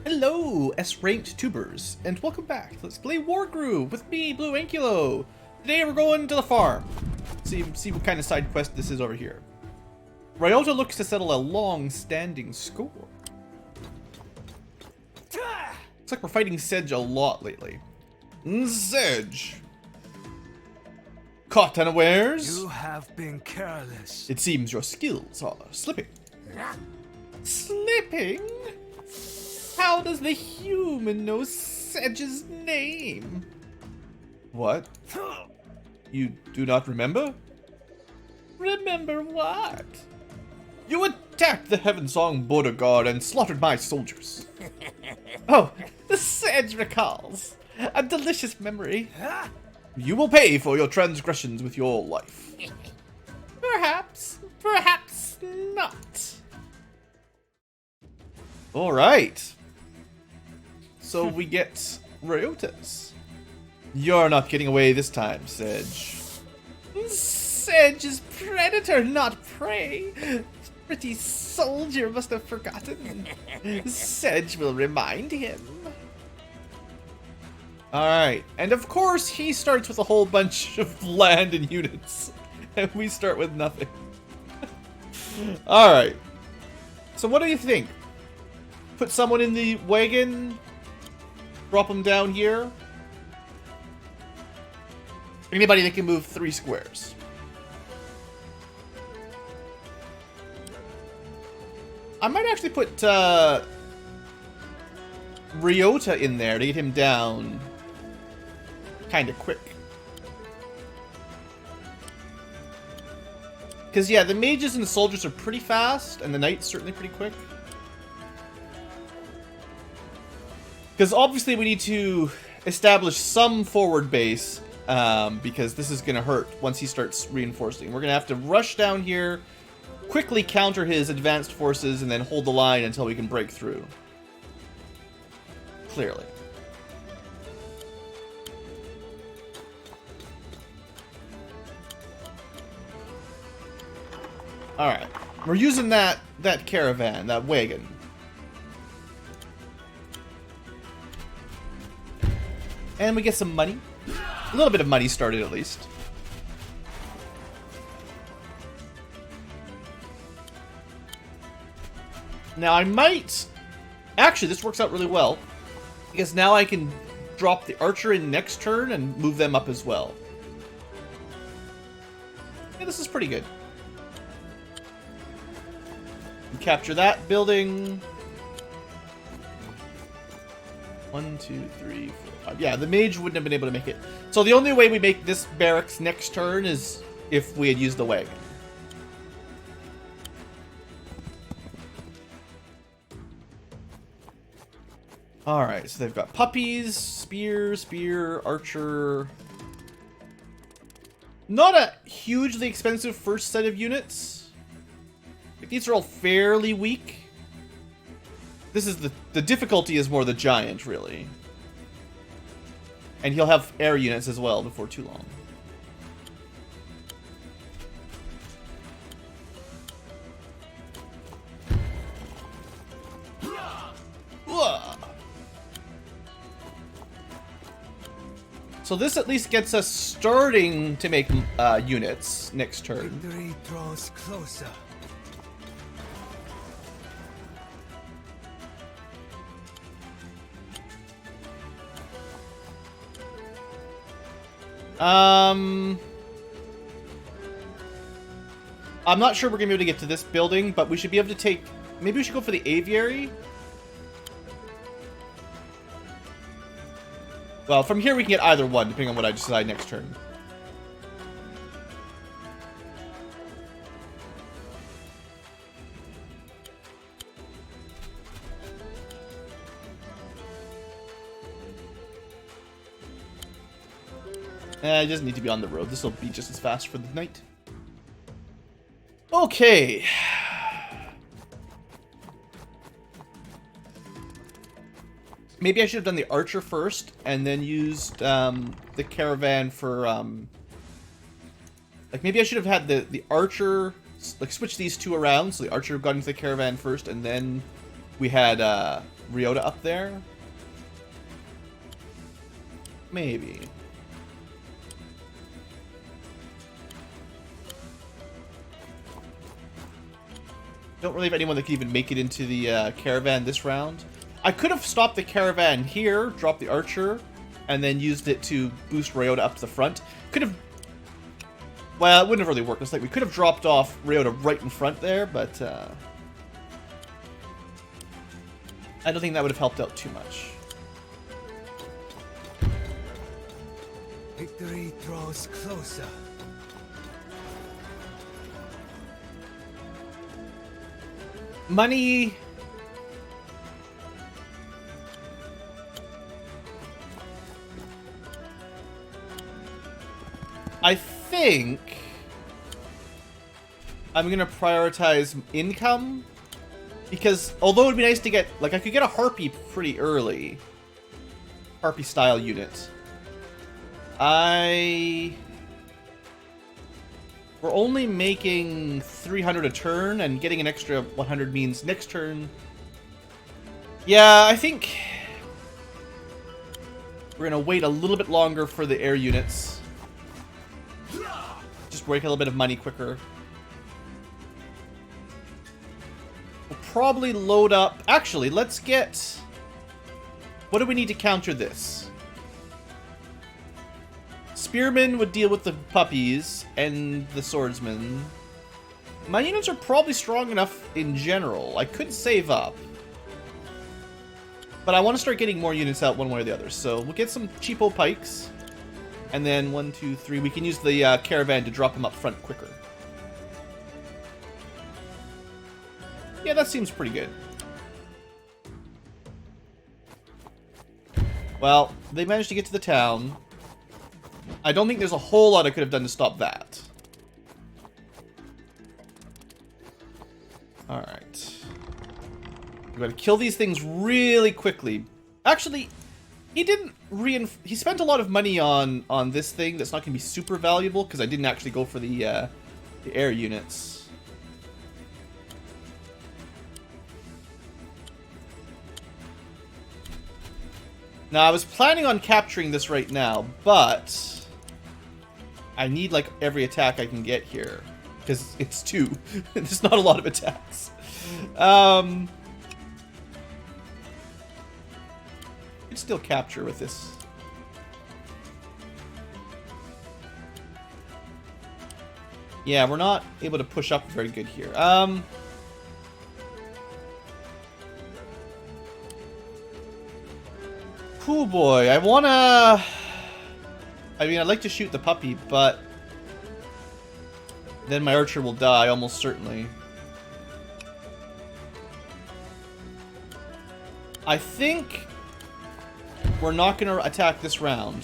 Hello, S-ranked tubers, and welcome back. Let's play Wargroove with me, BlueAnkylo. Today we're going to the farm. See what kind of side quest this is over here. Ryota looks to settle a long-standing score. Looks like we're fighting Ssedge a lot lately. Ssedge. Caught unawares? You have been careless. It seems your skills are slipping. Slipping? How does the human know Sedge's name? What? You do not remember? Remember what? You attacked the Heavensong border guard and slaughtered my soldiers. Oh, the Ssedge recalls. A delicious memory. You will pay for your transgressions with your life. Perhaps, perhaps not. Alright. So we get Ryotas. You're not getting away this time, Ssedge. Ssedge is predator, not prey. Pretty soldier must have forgotten. Ssedge will remind him. Alright, and of course he starts with a whole bunch of land and units. And we start with nothing. Alright. So what do you think? Put someone in the wagon? Drop them down here? Anybody that can move 3 squares. I might actually put Ryota in there to get him down kind of quick. Because, yeah, the mages and the soldiers are pretty fast, and the knights certainly pretty quick. Because obviously we need to establish some forward base, because this is going to hurt once he starts reinforcing. We're going to have to rush down here, quickly counter his advanced forces, and then hold the line until we can break through. Clearly. Alright. We're using that caravan, that wagon. And we get some money. A little bit of money started, at least. Now, I might... Actually, this works out really well. Because now I can drop the archer in next turn and move them up as well. Yeah, this is pretty good. Capture that building. 1, 2, 3, 4, 5. Yeah, the mage wouldn't have been able to make it. So the only way we make this barracks next turn is if we had used the wagon. Alright, so they've got puppies, spear, archer. Not a hugely expensive first set of units. Like, these are all fairly weak. This is the difficulty is more the giant, really. And he'll have air units as well before too long. So this at least gets us starting to make units next turn. Victory draws closer. I'm not sure we're gonna be able to get to this building, but we should be able to take... Maybe we should go for the aviary? Well, from here we can get either one, depending on what I decide next turn. It doesn't need to be on the road. This will be just as fast for the night. Okay. Maybe I should have done the archer first, and then used the caravan for... Like, maybe I should have had the archer... Like, switch these two around, so the archer got into the caravan first, and then we had Ryota up there? Maybe. Don't really have anyone that can even make it into the caravan this round. I could have stopped the caravan here, dropped the archer, and then used it to boost Ryota up to the front. Could have... Well, it wouldn't have really worked. It's like we could have dropped off Ryota right in front there, but... I don't think that would have helped out too much. Victory draws closer. Money... I think I'm going to prioritize income, because although it would be nice to get, like, I could get a Harpy pretty early. Harpy style unit. We're only making 300 a turn, and getting an extra 100 means next turn. Yeah, I think we're going to wait a little bit longer for the air units. Just break a little bit of money quicker. We'll probably load up... Actually, let's get... What do we need to counter this? Spearmen would deal with the puppies and the swordsmen. My units are probably strong enough in general. I could save up. But I want to start getting more units out one way or the other. So we'll get some cheapo pikes. And then 1, 2, 3. We can use the caravan to drop them up front quicker. Yeah, that seems pretty good. Well, they managed to get to the town. I don't think there's a whole lot I could have done to stop that. Alright. We've got to kill these things really quickly. Actually, he didn't he spent a lot of money on this thing that's not going to be super valuable, because I didn't actually go for the air units. Now, I was planning on capturing this right now, but I need, like, every attack I can get here, because it's 2. There's not a lot of attacks. Could still capture with this. Yeah, we're not able to push up very good here. Oh boy, I wanna... I mean, I'd like to shoot the puppy, but then my archer will die, almost certainly. I think we're not gonna attack this round.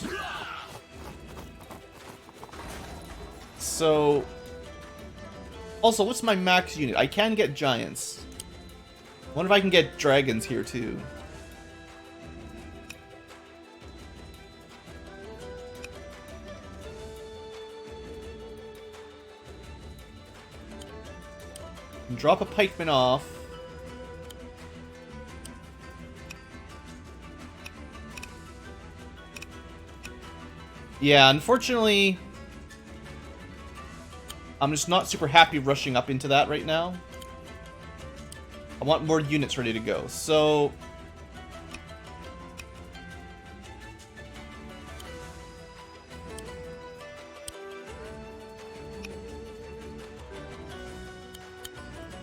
So... Also, what's my max unit? I can get giants. I wonder if I can get dragons here, too. Drop a pikeman off. Yeah, unfortunately, I'm just not super happy rushing up into that right now. I want more units ready to go, so...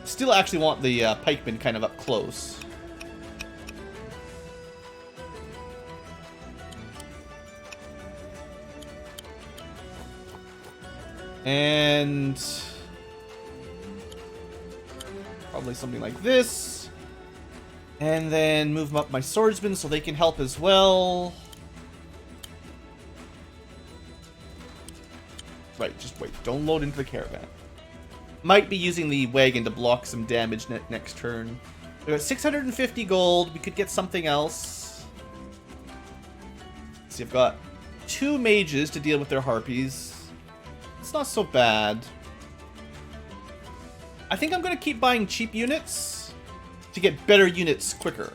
Still actually want the pikemen kind of up close. And probably something like this. And then move up my swordsmen so they can help as well. Right, just wait. Don't load into the caravan. Might be using the wagon to block some damage next turn. We got 650 gold. We could get something else. Let's see, I've got 2 mages to deal with their harpies. It's not so bad. I think I'm going to keep buying cheap units to get better units quicker.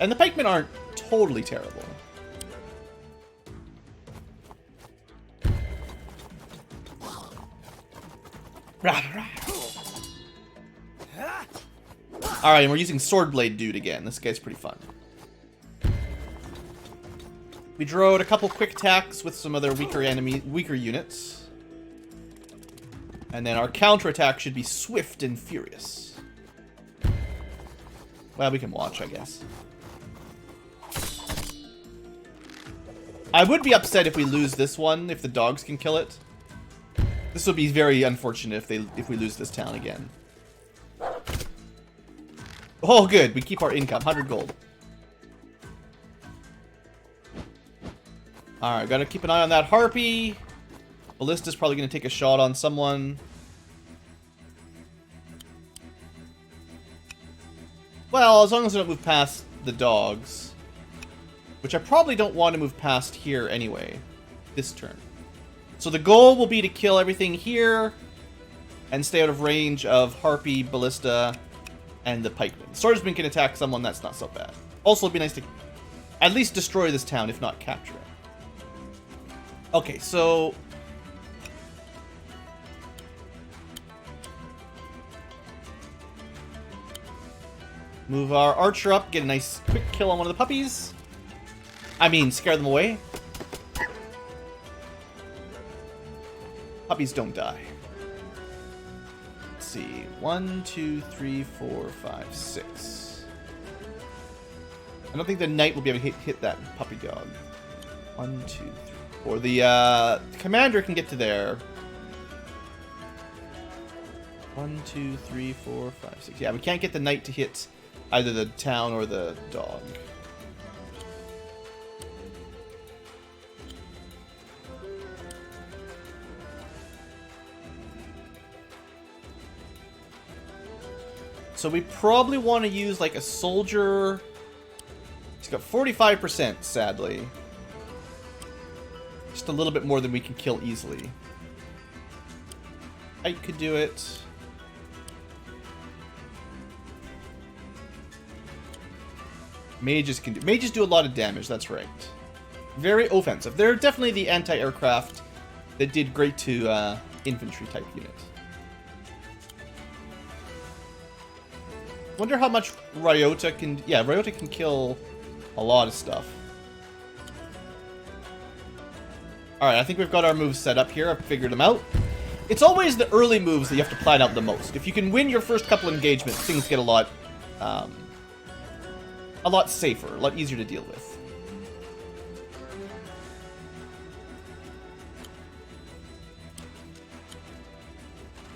And the pikemen aren't totally terrible. Alright, and we're using Swordblade Dude again. This guy's pretty fun. We drew out a couple quick attacks with some other weaker units. And then our counterattack should be swift and furious. Well, we can watch, I guess. I would be upset if we lose this one, if the dogs can kill it. This would be very unfortunate if we lose this town again. Oh, good. We keep our income. 100 gold. Alright, gotta keep an eye on that harpy. Ballista's probably gonna take a shot on someone. Well, as long as I don't move past the dogs. Which I probably don't want to move past here anyway. This turn. So the goal will be to kill everything here. And stay out of range of Harpy, Ballista, and the pikemen. Swordsman can attack someone, that's not so bad. Also, it'd be nice to at least destroy this town, if not capture it. Okay, so... move our archer up, get a nice quick kill on one of the puppies. I mean, scare them away. Puppies don't die. Let's see. 1, 2, 3, 4, 5, 6. I don't think the knight will be able to hit that puppy dog. 1, 2, 3, 4. The commander can get to there. 1, 2, 3, 4, 5, 6. Yeah, we can't get the knight to hit either the town or the dog. So we probably want to use like a soldier. He's got 45%, sadly. Just a little bit more than we can kill easily. I could do it. Mages can do. Mages do a lot of damage, that's right. Very offensive. They're definitely the anti-aircraft that did great to infantry type units. Wonder how much Ryota can... yeah, Ryota can kill a lot of stuff. Alright, I think we've got our moves set up here. I've figured them out. It's always the early moves that you have to plan out the most. If you can win your first couple engagements, things get a lot safer, a lot easier to deal with.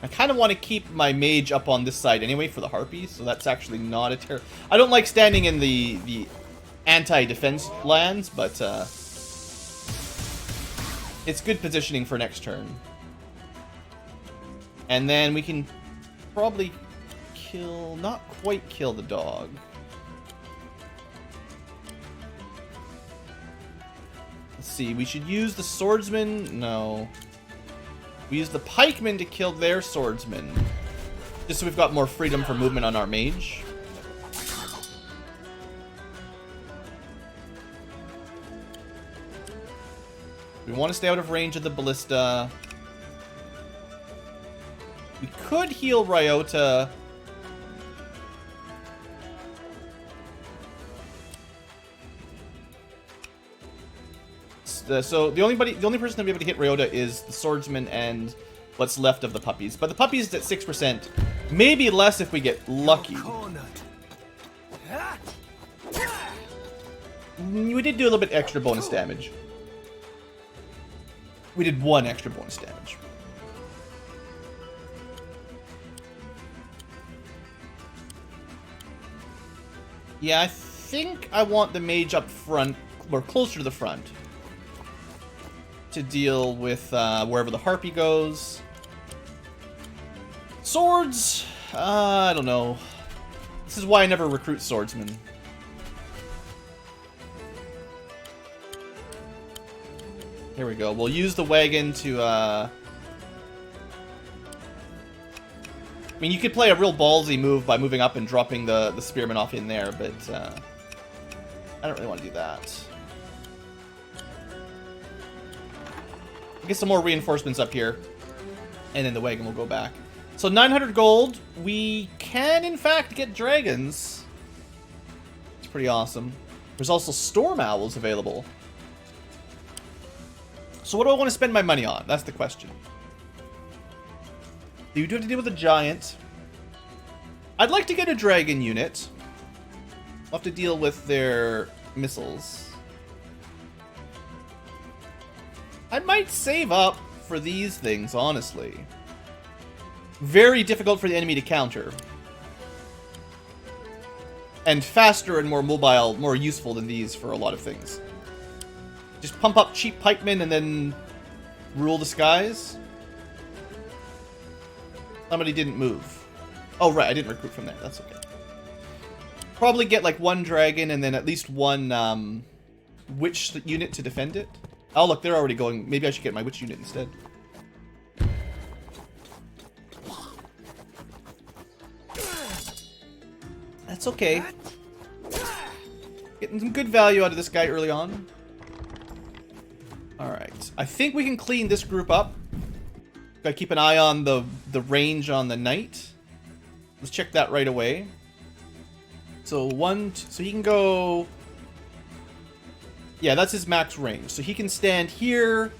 I kind of want to keep my mage up on this side anyway for the harpies, so that's actually not a terror. I don't like standing in the anti-defense lands, but it's good positioning for next turn. And then we can probably kill, not quite kill the dog. Let's see, we should use the swordsman. No. We use the pikemen to kill their swordsman. Just so we've got more freedom for movement on our mage. We want to stay out of range of the ballista. We could heal Ryota. So the only person to be able to hit Ryota is the swordsman and what's left of the puppies. But the puppies at 6%, maybe less if we get lucky. We did do a little bit extra bonus damage. We did 1 extra bonus damage. Yeah, I think I want the mage up front, or closer to the front, to deal with wherever the harpy goes. Swords? I don't know. This is why I never recruit swordsmen. Here we go. We'll use the wagon to... I mean, you could play a real ballsy move by moving up and dropping the spearman off in there, but... I don't really want to do that. Get some more reinforcements up here. And then the wagon will go back. So 900 gold. We can, in fact, get dragons. It's pretty awesome. There's also storm owls available. So what do I want to spend my money on? That's the question. You do have to deal with a giant. I'd like to get a dragon unit. I'll have to deal with their missiles. I might save up for these things, honestly. Very difficult for the enemy to counter. And faster and more mobile, more useful than these for a lot of things. Just pump up cheap pikemen and then rule the skies. Somebody didn't move. Oh, right, I didn't recruit from there. That's okay. Probably get like one dragon and then at least one witch unit to defend it. Oh, look, they're already going. Maybe I should get my witch unit instead. That's okay. Getting some good value out of this guy early on. Alright. I think we can clean this group up. Gotta keep an eye on the range on the knight. Let's check that right away. So so he can go... Yeah, that's his max range. So he can stand here,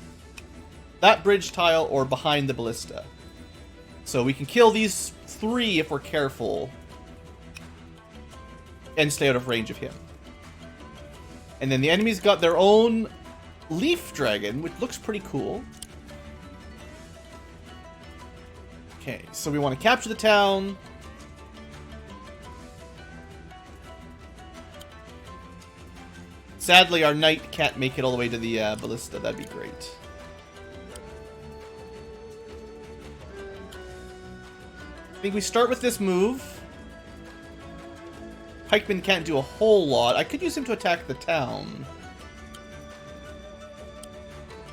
that bridge tile, or behind the ballista. So we can kill these 3 if we're careful. And stay out of range of him. And then the enemy's got their own leaf dragon, which looks pretty cool. Okay, so we want to capture the town. Sadly, our knight can't make it all the way to the ballista. That'd be great. I think we start with this move. Pikeman can't do a whole lot. I could use him to attack the town.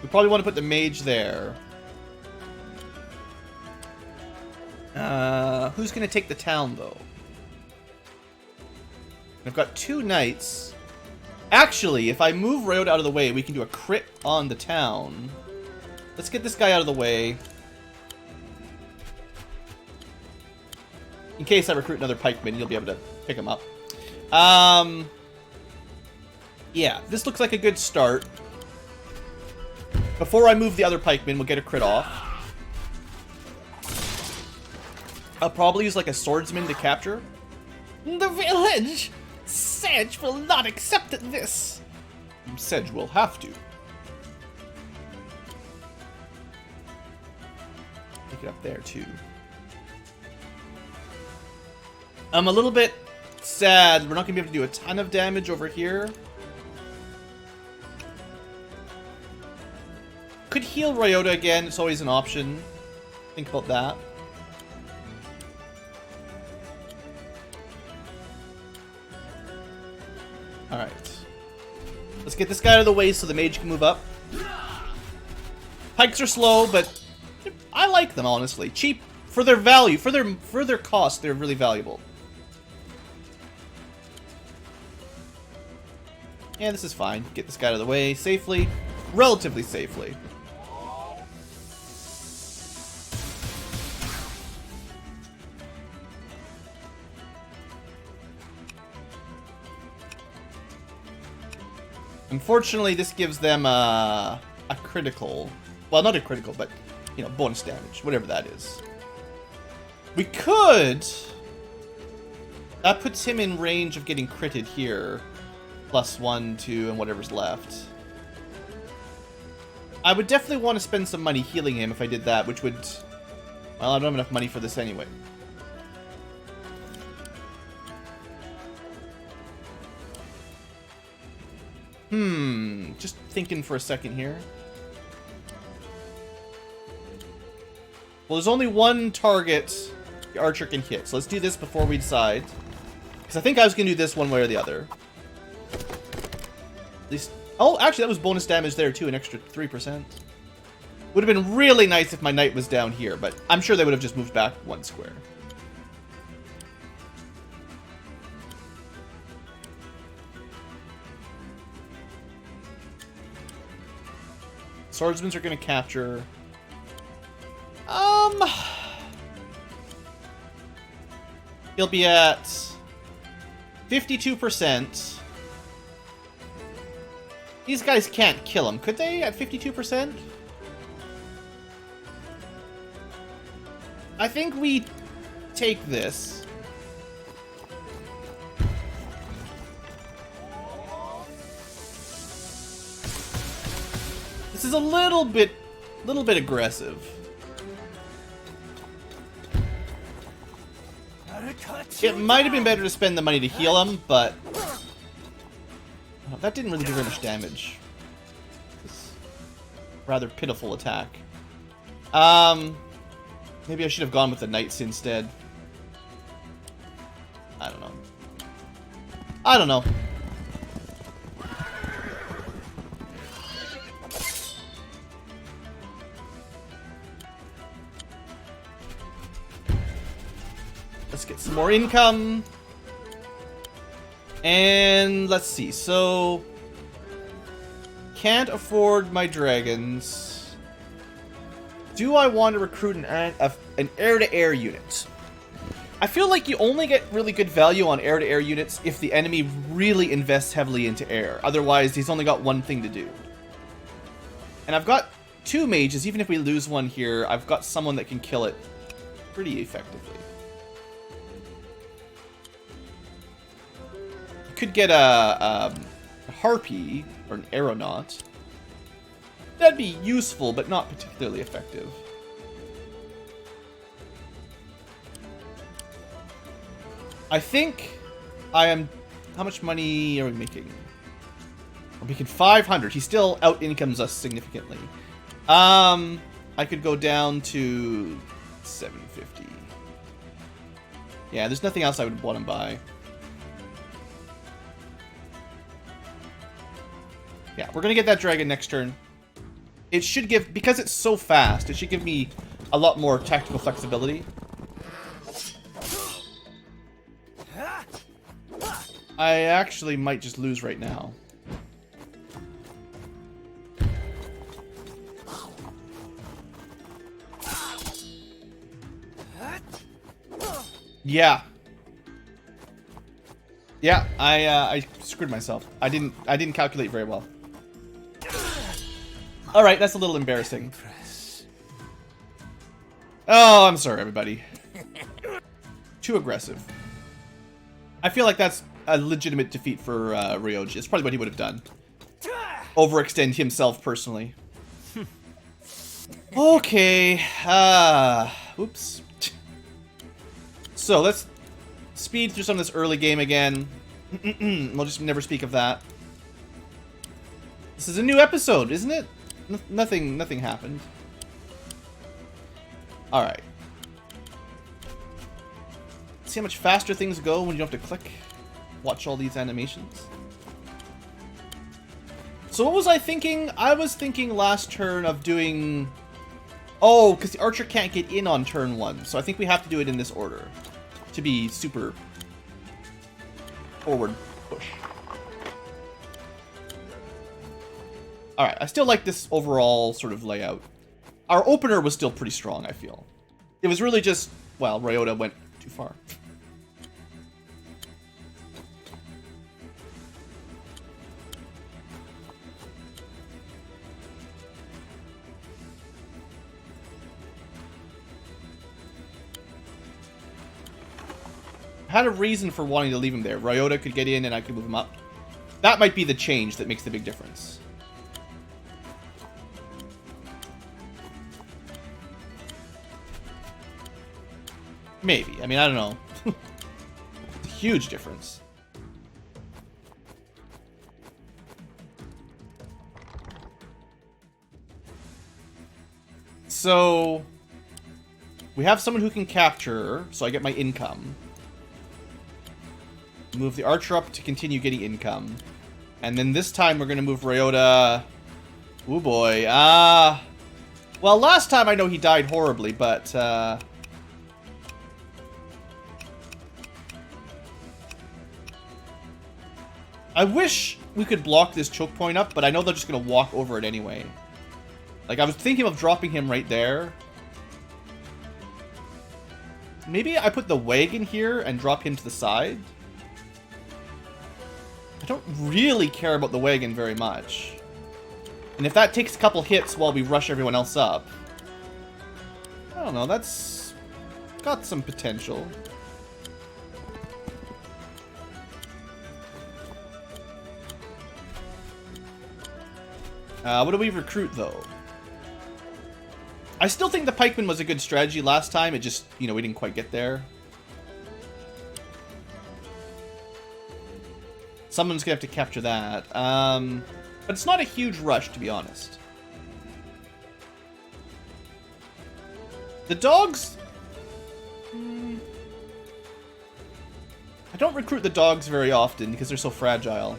We probably want to put the mage there. Who's going to take the town, though? I've got 2 knights. Actually, if I move Railroad out of the way, we can do a crit on the town. Let's get this guy out of the way. In case I recruit another pikeman, you'll be able to pick him up. Yeah, this looks like a good start. Before I move the other pikeman, we'll get a crit off. I'll probably use like a swordsman to capture. The village! Ssedge will not accept this. Ssedge will have to. Take it up there too. I'm a little bit sad we're not gonna be able to do a ton of damage over here. Could heal Ryota again, it's always an option. Think about that. Alright. Let's get this guy out of the way so the mage can move up. Pikes are slow, but I like them, honestly. Cheap for their value, for their cost, they're really valuable. Yeah, this is fine. Get this guy out of the way safely. Relatively safely. Unfortunately, this gives them a critical. Well, not a critical, but, you know, bonus damage. Whatever that is. We could... That puts him in range of getting critted here. +1, 2, and whatever's left. I would definitely want to spend some money healing him if I did that, which would... Well, I don't have enough money for this anyway. Just thinking for a second here. Well, there's only one target the archer can hit, so let's do this before we decide. Because I think I was going to do this one way or the other. At least... Oh, actually, that was bonus damage there, too, an extra 3%. Would have been really nice if my knight was down here, but I'm sure they would have just moved back 1 square. Swordsmen are going to capture. He'll be at 52%. These guys can't kill him, could they, at 52%? I think we take this. This is a little bit aggressive. It might have been better to spend the money to heal him, but that didn't really do very much damage. This rather pitiful attack. Maybe I should have gone with the knights instead. I don't know. I don't know. Let's get some more income. And let's see. So, can't afford my dragons. Do I want to recruit an air-to-air unit? I feel like you only get really good value on air-to-air units if the enemy really invests heavily into air. Otherwise, he's only got one thing to do. And I've got 2 mages. Even if we lose one here, I've got someone that can kill it pretty effectively. Could get a harpy or an aeronaut. That'd be useful, but not particularly effective. I think I am... How much money are we making? We're making 500. He still out-incomes us significantly. I could go down to 750. Yeah, there's nothing else I would want to buy. Yeah, we're gonna get that dragon next turn. It should give, because it's so fast, it should give me a lot more tactical flexibility. I actually might just lose right now. Yeah. Yeah, I screwed myself. I didn't calculate very well. All right, that's a little embarrassing. Oh, I'm sorry, everybody. Too aggressive. I feel like that's a legitimate defeat for Ryoji. It's probably what he would have done. Overextend himself personally. Okay. Oops. So let's speed through some of this early game again. We'll just never speak of that. This is a new episode, isn't it? Nothing happened. Alright. See how much faster things go when you don't have to click? Watch all these animations. So what was I thinking? I was thinking last turn of doing... Oh, because the archer can't get in on turn 1. So I think we have to do it in this order. To be super forward push. Alright, I still like this overall sort of layout. Our opener was still pretty strong, I feel. It was really just, well, Ryota went too far. I had a reason for wanting to leave him there. Ryota could get in and I could move him up. That might be the change that makes the big difference. Maybe. I mean, I don't know. It's a huge difference. So, we have someone who can capture, so I get my income. Move the archer up to continue getting income. And then this time we're going to move Ryota... Oh boy. Well, last time I know he died horribly, but... I wish we could block this choke point up, but I know they're just going to walk over it anyway. Like, I was thinking of dropping him right there. Maybe I put the wagon here and drop him to the side. I don't really care about the wagon very much. And if that takes a couple hits while we rush everyone else up, I don't know, that's got some potential. What do we recruit, though? I still think the pikeman was a good strategy last time. It just, you know, we didn't quite get there. Someone's gonna have to capture that. But it's not a huge rush, to be honest. The dogs... I don't recruit the dogs very often because they're so fragile.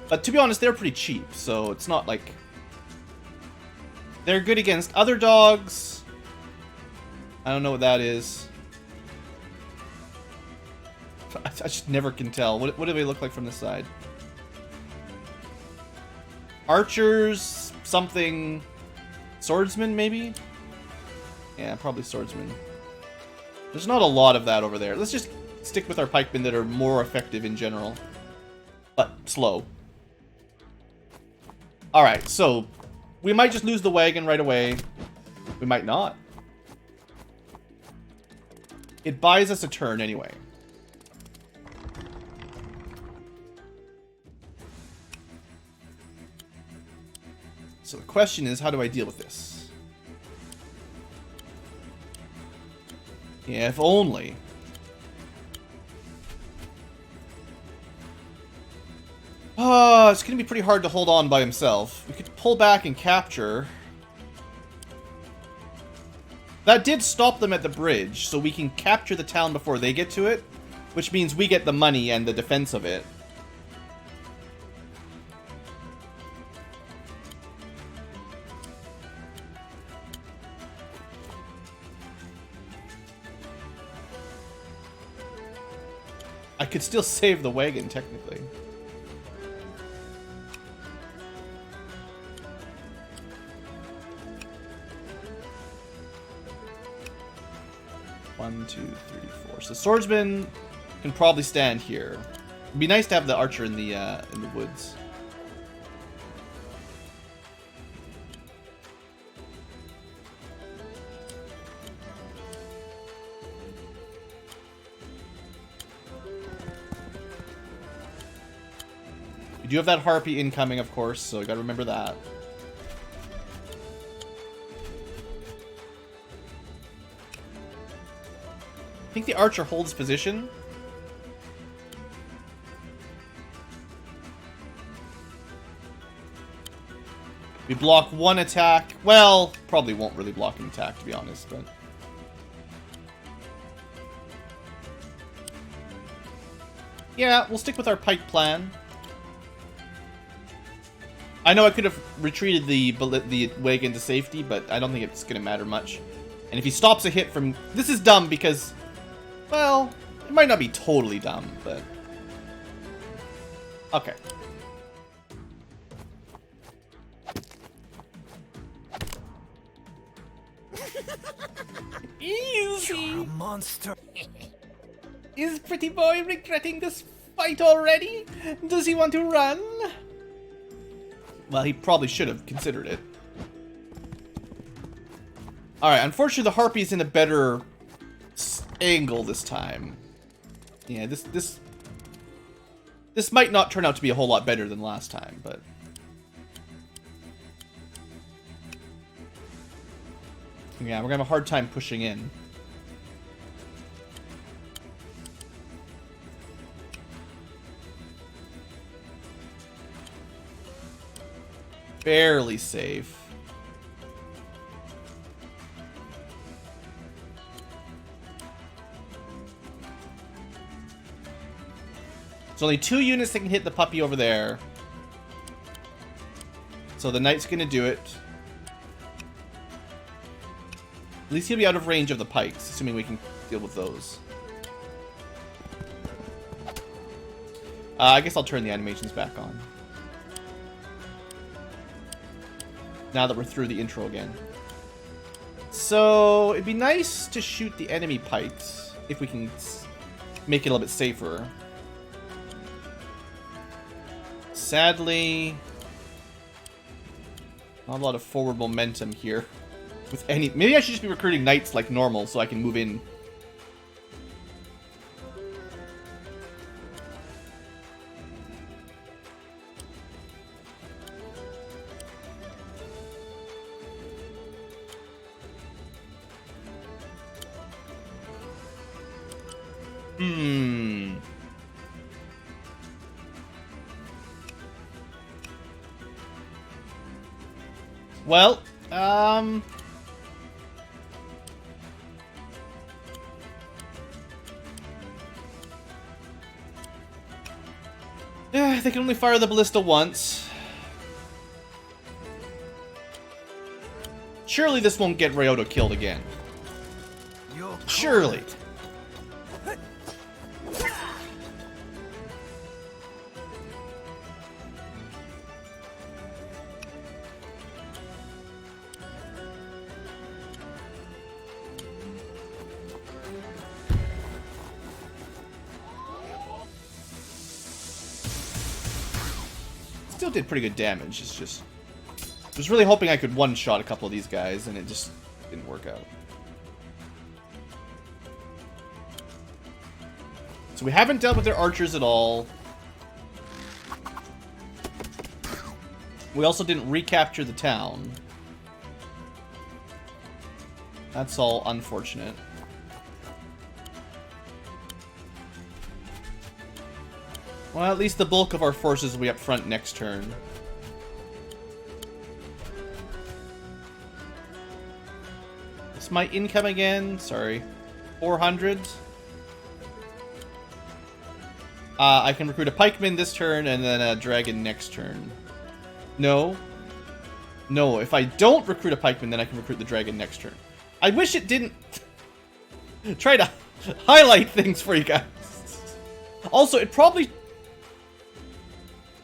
But to be honest, they're pretty cheap, so it's not like... They're good against other dogs. I don't know what that is. I just never can tell. What do they look like from this side? Archers, something... Swordsman, maybe? Yeah, probably swordsman. There's not a lot of that over there. Let's just stick with our pikemen that are more effective in general. But slow. Alright, so... We might just lose the wagon right away. We might not. It buys us a turn anyway. So the question is, how do I deal with this? Yeah, if only. It's going to be pretty hard to hold on by himself. We could pull back and capture. That did stop them at the bridge, so we can capture the town before they get to it, which means we get the money and the defense of it. I could still save the wagon, technically. One, two, three, four. So swordsman can probably stand here. It'd be nice to have the archer in the woods. We do have that harpy incoming, of course, so you gotta remember that. I think the archer holds position. We block one attack. Well, probably won't really block an attack, to be honest, but... Yeah, we'll stick with our pike plan. I know I could have retreated the wagon to safety, but I don't think it's going to matter much. And if he stops a hit from... This is dumb because... Well, it might not be totally dumb, but... Okay. Easy! You're a monster. Is Pretty Boy regretting this fight already? Does he want to run? Well, he probably should have considered it. Alright, unfortunately the Harpy's in a better angle this time. Yeah, this might not turn out to be a whole lot better than last time, but... Yeah, we're gonna have a hard time pushing in. Barely safe. There's only 2 units that can hit the puppy over there. So the knight's gonna do it. At least he'll be out of range of the pikes, assuming we can deal with those. I guess I'll turn the animations back on. Now that we're through the intro again. So, it'd be nice to shoot the enemy pikes, if we can make it a little bit safer. Sadly, not a lot of forward momentum here. With any, maybe I should just be recruiting knights like normal so I can move in. Well, yeah, they can only fire the ballista once. Surely this won't get Ryoto killed again. Surely. Still did pretty good damage. It's just, I was really hoping I could one-shot a couple of these guys, and it just didn't work out. So we haven't dealt with their archers at all. We also didn't recapture the town. That's all unfortunate. Well, at least the bulk of our forces will be up front next turn. What's my income again? Sorry. 400. I can recruit a pikeman this turn and then a dragon next turn. No. No, if I don't recruit a pikeman, then I can recruit the dragon next turn. I wish it didn't try to highlight things for you guys. Also, it probably...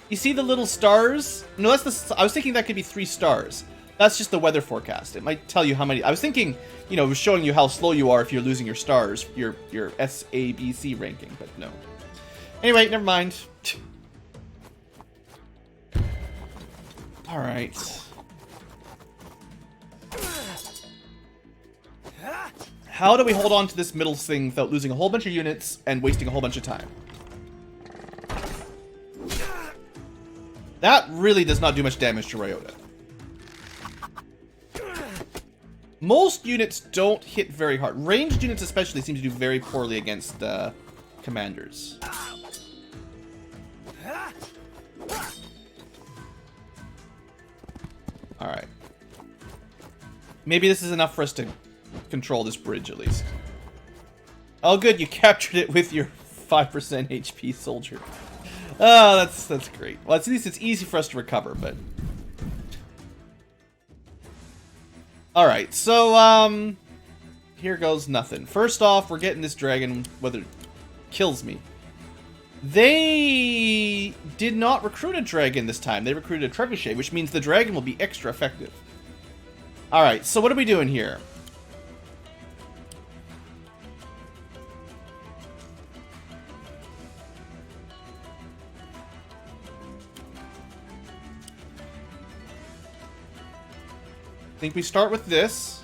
You see the little stars? No, that's the... I was thinking that could be 3 stars. That's just the weather forecast. It might tell you how many... I was thinking, you know, it was showing you how slow you are if you're losing your stars, your SABC ranking, but no. Anyway, never mind. Alright. How do we hold on to this middle thing without losing a whole bunch of units and wasting a whole bunch of time? That really does not do much damage to Ryota. Most units don't hit very hard. Ranged units especially seem to do very poorly against commanders. Alright. Maybe this is enough for us to control this bridge at least. Oh good, you captured it with your 5% HP soldier. Oh, that's great. Well, at least it's easy for us to recover, but... Alright, so, here goes nothing. First off, we're getting this dragon, whether it kills me. They did not recruit a dragon this time. They recruited a trebuchet, which means the dragon will be extra effective. Alright, so what are we doing here? I think we start with this.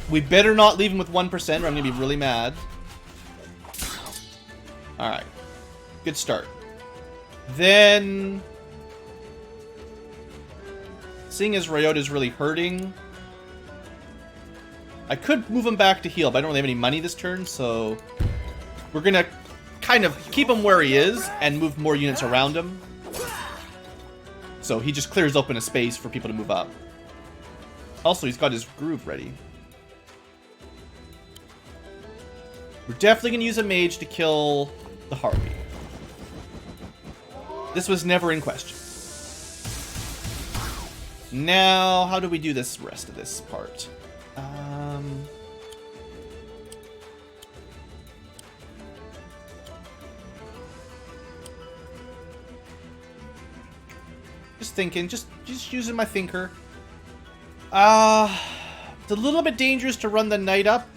We better not leave him with 1% or I'm going to be really mad. Alright. Good start. Then... Seeing as Ryota's really hurting... I could move him back to heal, but I don't really have any money this turn, so... We're going to kind of keep him where he is and move more units around him. So he just clears open a space for people to move up. Also, he's got his groove ready. We're definitely going to use a mage to kill the Harpy. This was never in question. Now, how do we do this rest of this part? I Just thinking, just using my thinker. It's a little bit dangerous to run the knight up,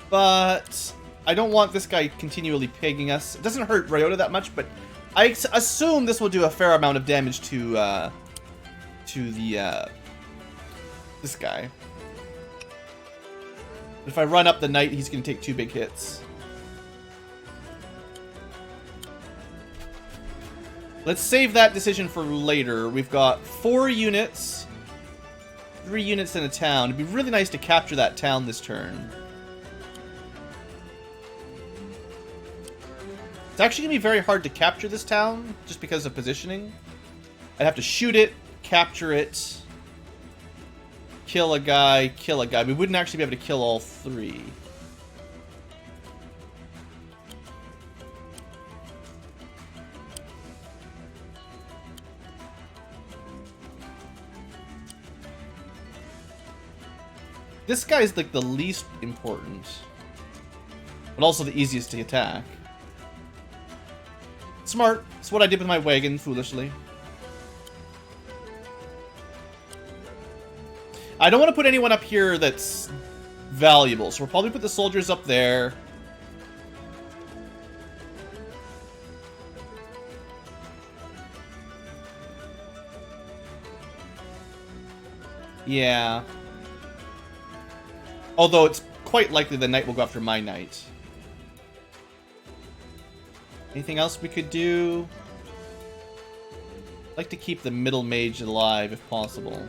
but I don't want this guy continually pegging us. It doesn't hurt Ryota that much, but I assume this will do a fair amount of damage to the this guy. If I run up the knight, he's going to take 2 big hits. Let's save that decision for later. We've got 4 units, 3 units in a town. It'd be really nice to capture that town this turn. It's actually going to be very hard to capture this town, just because of positioning. I'd have to shoot it, capture it, kill a guy, kill a guy. We wouldn't actually be able to kill all 3. This guy's like the least important, but also the easiest to attack. Smart. It's what I did with my wagon, foolishly. I don't want to put anyone up here that's valuable, so we'll probably put the soldiers up there. Yeah. Although it's quite likely the knight will go after my knight. Anything else we could do? I'd like to keep the middle mage alive if possible.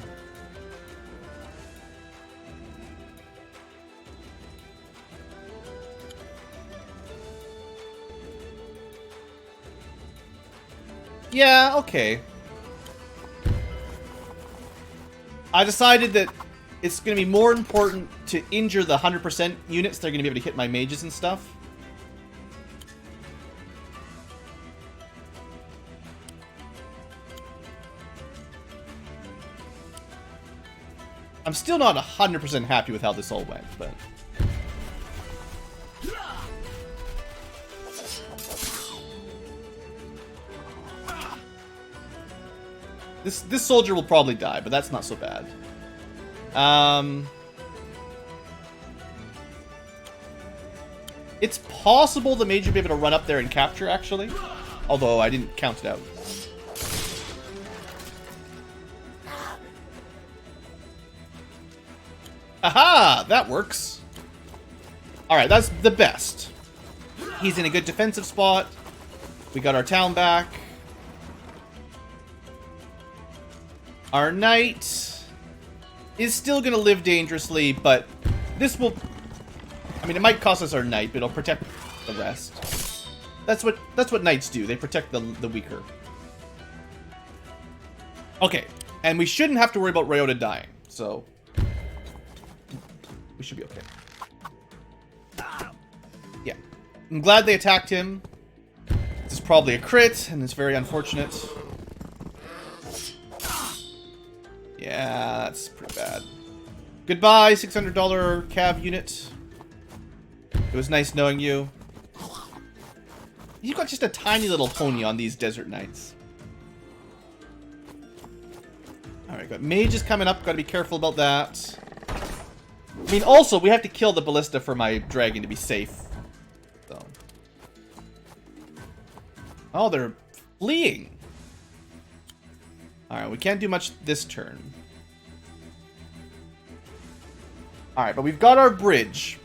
Yeah, okay. I decided that it's going to be more important to injure the 100% units that are going to be able to hit my mages and stuff. I'm still not 100% happy with how this all went, but... This soldier will probably die, but that's not so bad. It's possible the mage will be able to run up there and capture, actually. Although I didn't count it out. Aha! That works. Alright, that's the best. He's in a good defensive spot. We got our town back. Our knight is still going to live dangerously, but this will... I mean, it might cost us our knight, but it'll protect the rest. That's what knights do. They protect the weaker. Okay, and we shouldn't have to worry about Ryota dying, so... we should be okay. Yeah. I'm glad they attacked him. This is probably a crit, and it's very unfortunate. Yeah, that's pretty bad. Goodbye, $600 cav unit. It was nice knowing you. You've got just a tiny little pony on these desert nights. Alright, got mages coming up. Gotta be careful about that. I mean, also, we have to kill the ballista for my dragon to be safe. So. Oh, they're fleeing. Alright, we can't do much this turn. Alright, but we've got our bridge.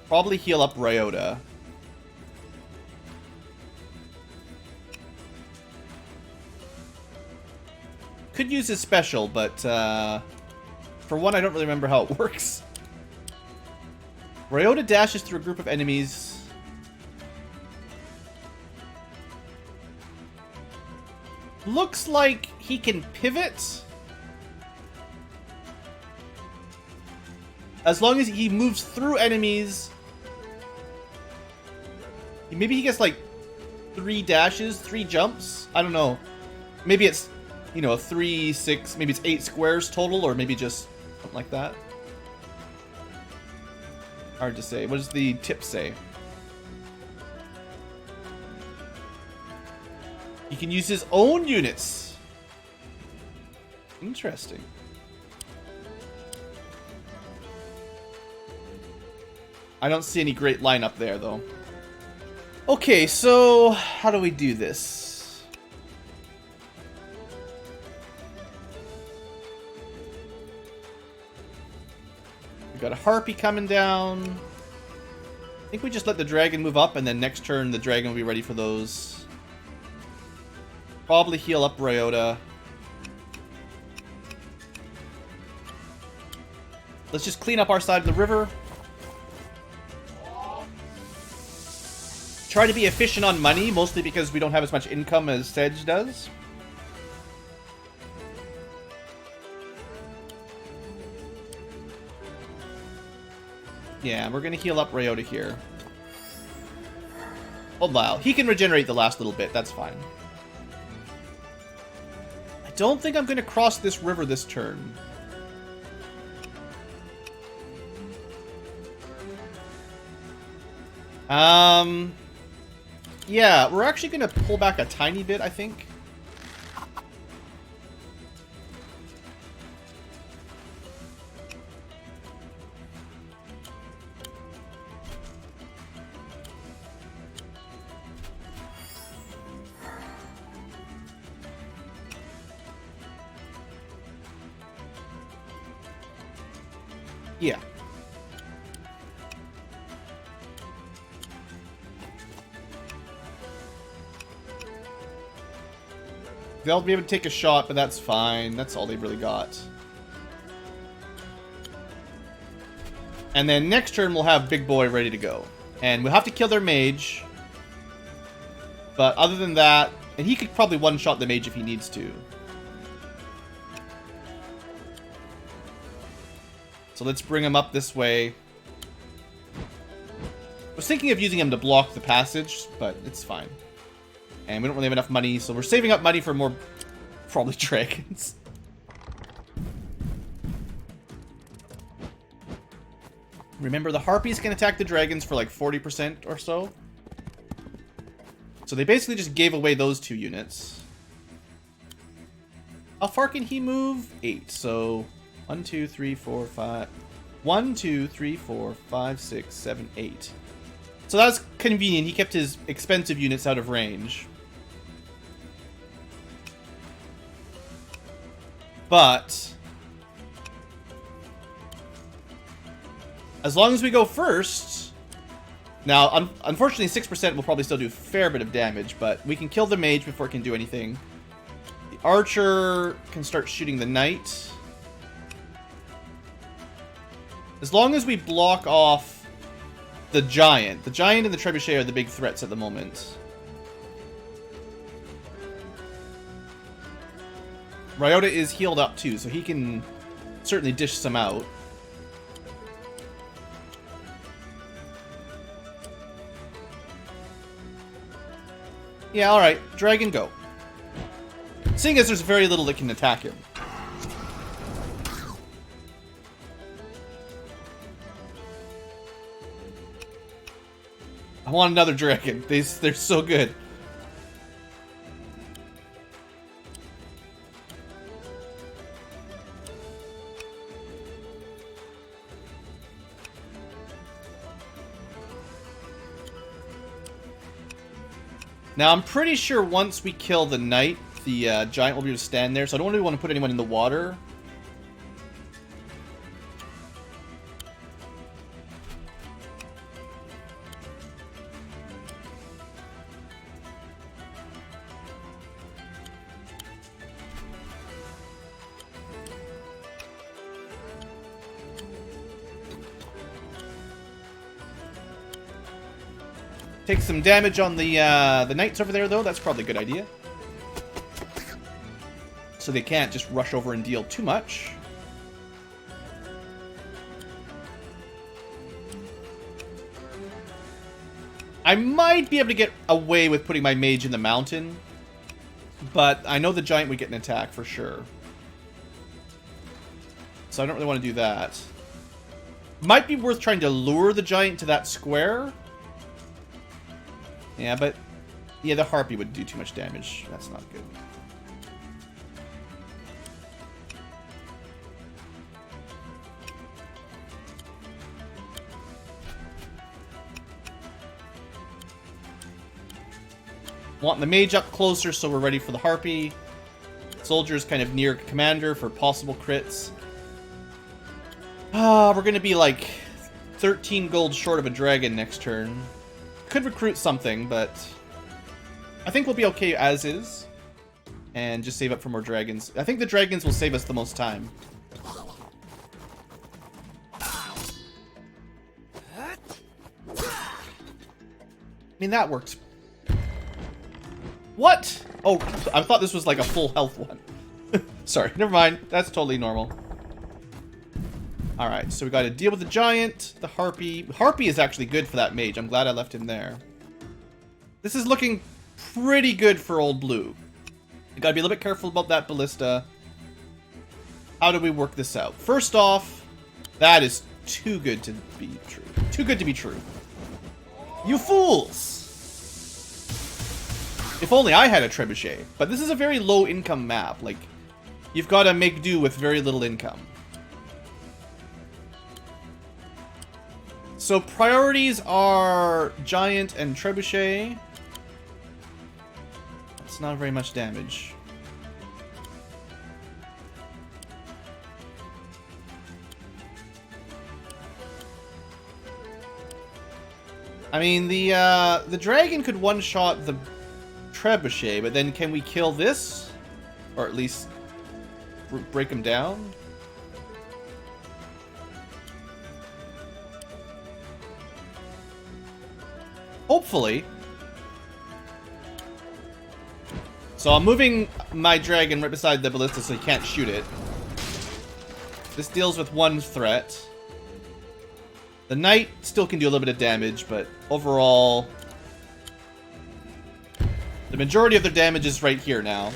Probably heal up Ryota. Could use his special, but for one, I don't really remember how it works. Ryota dashes through a group of enemies. Looks like he can pivot. As long as he moves through enemies. Maybe he gets like 3 dashes, 3 jumps. I don't know. Maybe it's, you know, 3, 6, maybe it's 8 squares total, or maybe just something like that. Hard to say. What does the tip say? He can use his own units. Interesting. I don't see any great lineup there, though. Okay, so how do we do this? We got a harpy coming down. I think we just let the dragon move up, and then next turn the dragon will be ready for those. Probably heal up Ryota. Let's just clean up our side of the river. Try to be efficient on money, mostly because we don't have as much income as Ssedge does. Yeah, we're gonna heal up Ryota here. Oh wow, he can regenerate the last little bit, that's fine. I don't think I'm gonna cross this river this turn. Yeah, we're actually gonna pull back a tiny bit, I think. Yeah. They'll be able to take a shot, but that's fine. That's all they've really got. And then next turn, we'll have Big Boy ready to go. And we'll have to kill their mage. But other than that... And he could probably one-shot the mage if he needs to. So let's bring him up this way. I was thinking of using him to block the passage, but it's fine. And we don't really have enough money, so we're saving up money for more, probably, dragons. Remember, the harpies can attack the dragons for like 40% or so. So they basically just gave away those 2 units. How far can he move? 8. So 1, 2, 3, 4, 5. 1, 2, 3, 4, 5, 6, 7, 8. So that's convenient. He kept his expensive units out of range. But as long as we go first... Now, unfortunately, 6% will probably still do a fair bit of damage, but we can kill the mage before it can do anything. The archer can start shooting the knight. As long as we block off the giant. The giant and the trebuchet are the big threats at the moment. Ryota is healed up too, so he can certainly dish some out. Yeah, alright. Dragon, go. Seeing as there's very little that can attack him. I want another dragon. They're so good. Now, I'm pretty sure once we kill the knight, the giant will be able to stand there, so I don't really want to put anyone in the water. Take some damage on the knights over there, though. That's probably a good idea. So they can't just rush over and deal too much. I might be able to get away with putting my mage in the mountain, but I know the giant would get an attack for sure. So I don't really want to do that. Might be worth trying to lure the giant to that square. Yeah, but Yeah, the Harpy would do too much damage. That's not good. Want the mage up closer so we're ready for the Harpy. Soldier's kind of near commander for possible crits. We're gonna be like 13 gold short of a dragon next turn. Could recruit something, but I think we'll be okay as is. And just save up for more dragons. I think the dragons will save us the most time. I mean, that worked. What? Oh, I thought this was like a full health one. Sorry, never mind. That's totally normal. Alright, so we gotta deal with the giant, the Harpy. Harpy is actually good for that mage. I'm glad I left him there. This is looking pretty good for old blue. We gotta be a little bit careful about that ballista. How do we work this out? First off, that is too good to be true. Too good to be true. You fools! If only I had a trebuchet. But this is a very low income map. Like, you've got to make do with very little income. So priorities are giant and trebuchet. That's not very much damage. I mean, the dragon could one-shot the trebuchet, but then can we kill this? Or at least break him down? Hopefully. So I'm moving my dragon right beside the ballista so he can't shoot it. This deals with one threat. The knight still can do a little bit of damage, but overall, the majority of their damage is right here now.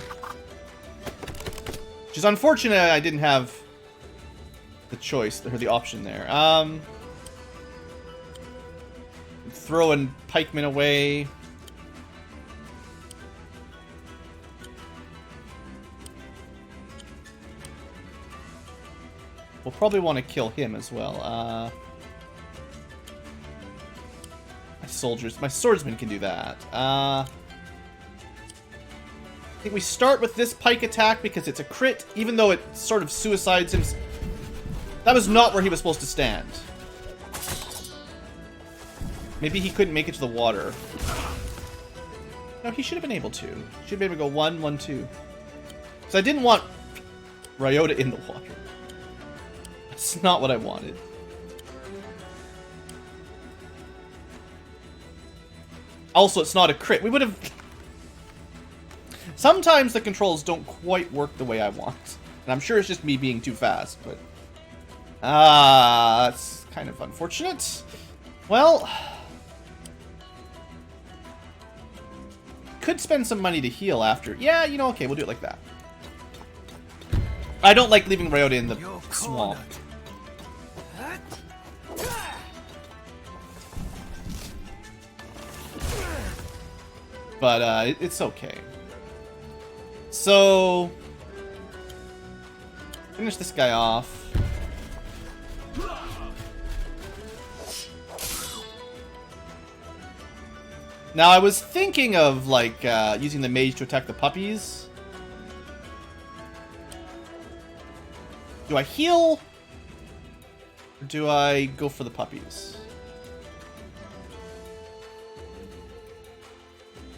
Which is unfortunate I didn't have the choice, or the option there. Throwing pikemen away. We'll probably want to kill him as well. My soldiers, my swordsman can do that. I think we start with this pike attack because it's a crit, even though it sort of suicides him. That was not where he was supposed to stand. Maybe he couldn't make it to the water. No, he should have been able to. Should have been able to go 1, 1, 2. Because I didn't want Ryota in the water. That's not what I wanted. Also, it's not a crit. We would have... Sometimes the controls don't quite work the way I want. And I'm sure it's just me being too fast, but... that's kind of unfortunate. Well... Could spend some money to heal after. Yeah, you know, okay, we'll do it like that. I don't like leaving Ryota in the swamp. But, it's okay. So... Finish this guy off. Now, I was thinking of, like, using the mage to attack the puppies. Do I heal? Or do I go for the puppies?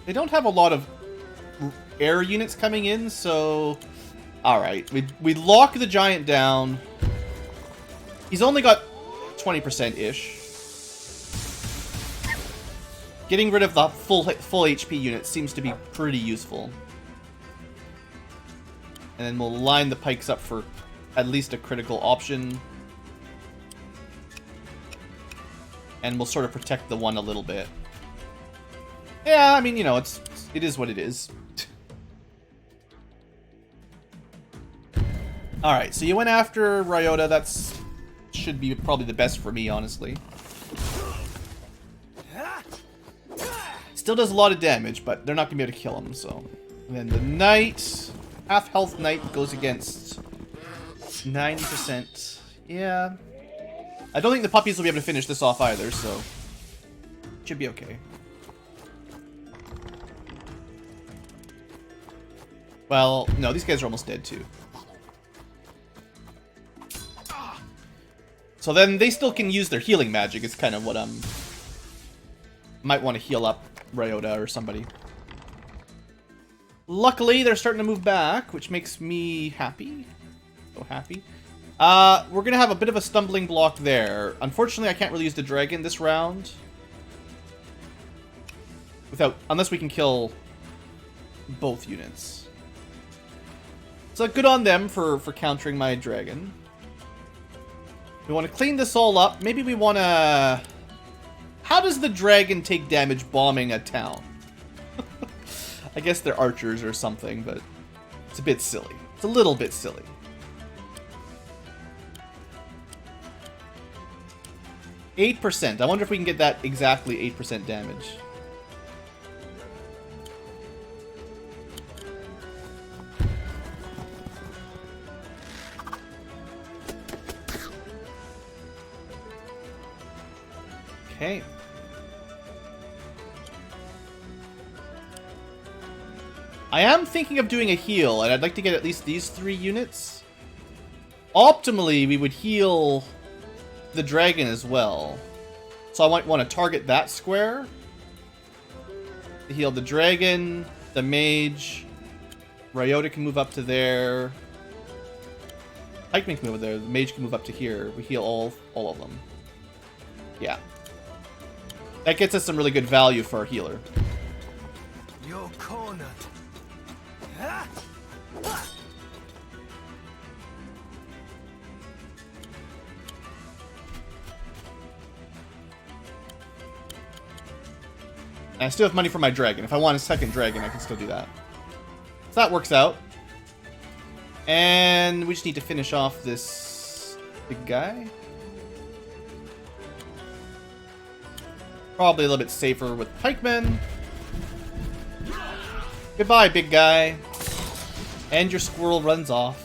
They don't have a lot of air units coming in, so... Alright, we lock the giant down. He's only got 20%-ish. Getting rid of the full HP unit seems to be pretty useful. And then we'll line the pikes up for at least a critical option. And we'll sort of protect the one a little bit. Yeah, I mean, you know, it is what it is. Alright, so you went after Ryota. That's should be probably the best for me, honestly. Still does a lot of damage, but they're not going to be able to kill him, so. And then the knight, half health knight goes against 90%. Yeah. I don't think the puppies will be able to finish this off either, so. Should be okay. Well, no, these guys are almost dead too. So then they still can use their healing magic. It's kind of what might want to heal up Ryota or somebody. Luckily, they're starting to move back, which makes me happy. So happy. We're going to have a bit of a stumbling block there. Unfortunately, I can't really use the dragon this round. Unless we can kill both units. So good on them for countering my dragon. We want to clean this all up. Maybe we want to... How does the dragon take damage bombing a town? I guess they're archers or something, but it's a bit silly. It's a little bit silly. %. I wonder if we can get that exactly 8% damage. Okay. I am thinking of doing a heal, and I'd like to get at least these 3 units. Optimally, we would heal the dragon as well. So I might want to target that square. To heal the dragon, the mage. Ryota can move up to there. Pikeman can move over there. The mage can move up to here. We heal all of them. Yeah. That gets us some really good value for our healer. You're cornered. And I still have money for my dragon. If I want a second dragon, I can still do that. So that works out. And we just need to finish off this big guy. Probably a little bit safer with pikemen. Goodbye, big guy. And your squirrel runs off.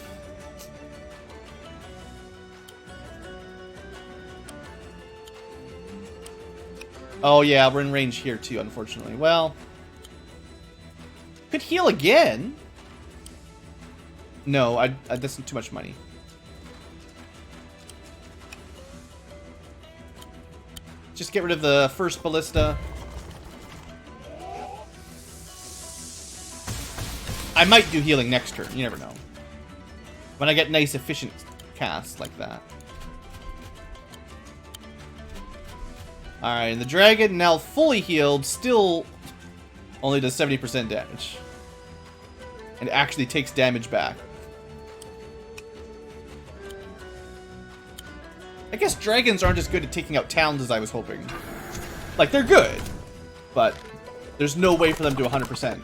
Oh yeah, we're in range here too, unfortunately. Well, could heal again. No, that's too much money. Just get rid of the first ballista. I might do healing next turn. You never know. When I get nice, efficient casts like that. Alright, and the dragon, now fully healed, still only does 70% damage. And actually takes damage back. I guess dragons aren't as good at taking out towns as I was hoping. Like, they're good, but there's no way for them to do 100%.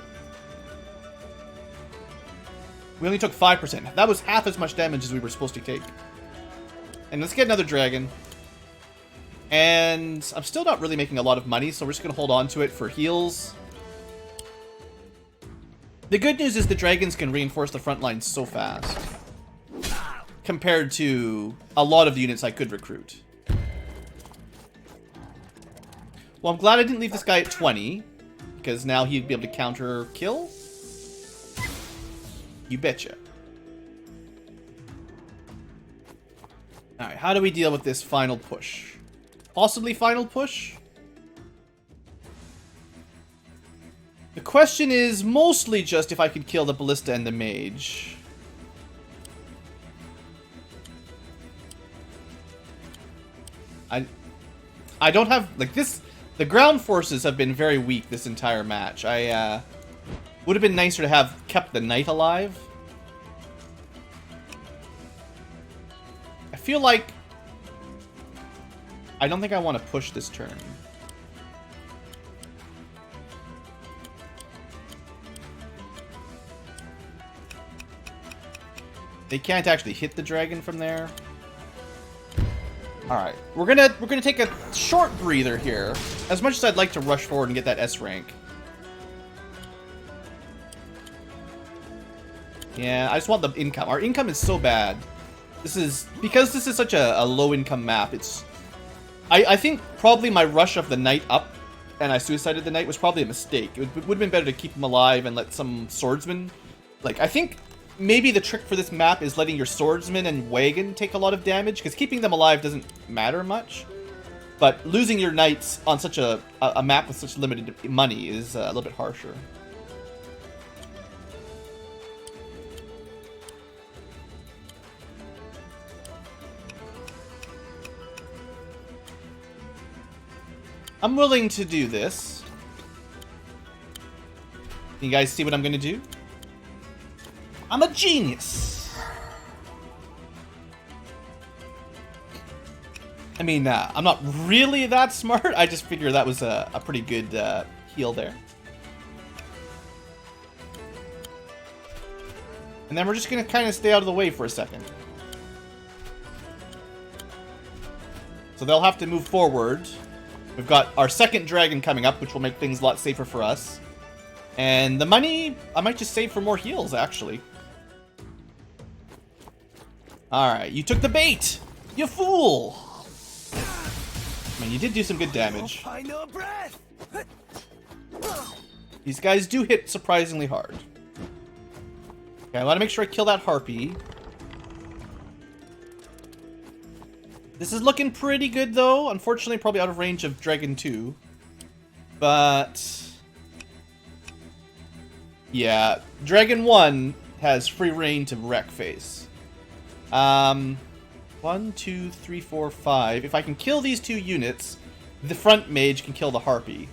We only took 5%. That was half as much damage as we were supposed to take. And let's get another dragon. And I'm still not really making a lot of money, so we're just going to hold on to it for heals. The good news is the dragons can reinforce the front line so fast. Compared to a lot of the units I could recruit. Well, I'm glad I didn't leave this guy at 20. Because now he'd be able to counter kill. You betcha. Alright, how do we deal with this final push? Possibly final push? The question is mostly just if I could kill the ballista and the mage. I don't have, like, this, the ground forces have been very weak this entire match. Would have been nicer to have kept the knight alive. I feel like I don't think I want to push this turn. They can't actually hit the dragon from there. All right, we're gonna take a short breather here. As much as I'd like to rush forward and get that S rank, Yeah, I just want the income. Our income is so bad. Because this is such a low income map, I think probably my rush of the knight up and I suicided the knight was probably a mistake. It would have been better to keep him alive and let some swordsman... Like, I think maybe the trick for this map is letting your swordsman and wagon take a lot of damage, because keeping them alive doesn't matter much. But losing your knights on such a map with such limited money is a little bit harsher. I'm willing to do this. You guys see what I'm gonna do? I'm a genius! I mean, I'm not really that smart. I just figure that was a pretty good heal there. And then we're just gonna kind of stay out of the way for a second. So they'll have to move forward. We've got our second dragon coming up, which will make things a lot safer for us. And the money, I might just save for more heals, actually. Alright, you took the bait! You fool! I mean, you did do some good damage. These guys do hit surprisingly hard. Okay, I want to make sure I kill that harpy. This is looking pretty good, though. Unfortunately, probably out of range of Dragon 2. But... yeah, Dragon 1 has free reign to wreck face. 1, 2, 3, 4, 5. If I can kill these 2 units, the front mage can kill the harpy.